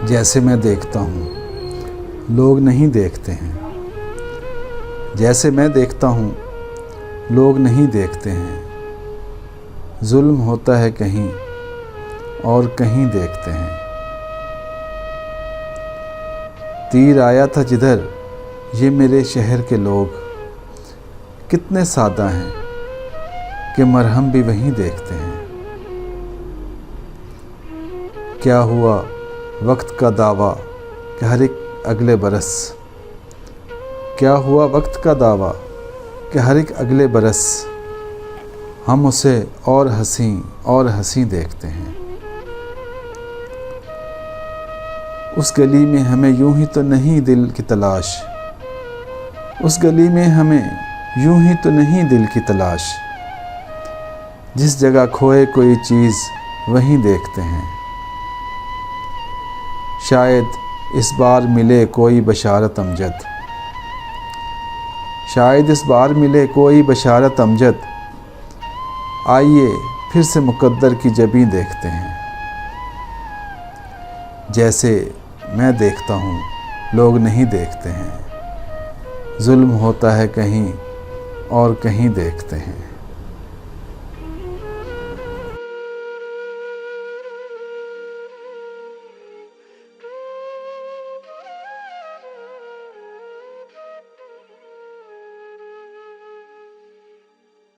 जैसे मैं देखता हूँ लोग नहीं देखते हैं, जैसे मैं देखता हूँ लोग नहीं देखते हैं। जुल्म होता है कहीं और कहीं देखते हैं। तीर आया था जिधर ये मेरे शहर के लोग कितने सादा हैं कि मरहम भी वहीं देखते हैं। क्या हुआ वक्त का दावा कि हर एक अगले बरस, क्या हुआ वक्त का दावा कि हर एक अगले बरस हम उसे और हंसी देखते हैं। उस गली में हमें यूं ही तो नहीं दिल की तलाश, उस गली में हमें यूं ही तो नहीं दिल की तलाश। जिस जगह खोए कोई चीज़ वहीं देखते हैं। शायद इस बार मिले कोई बशारत अमजद, शायद इस बार मिले कोई बशारत अमजद। आइए फिर से मुकद्दर की जबीं देखते हैं। जैसे मैं देखता हूँ लोग नहीं देखते हैं। जुल्म होता है कहीं और कहीं देखते हैं।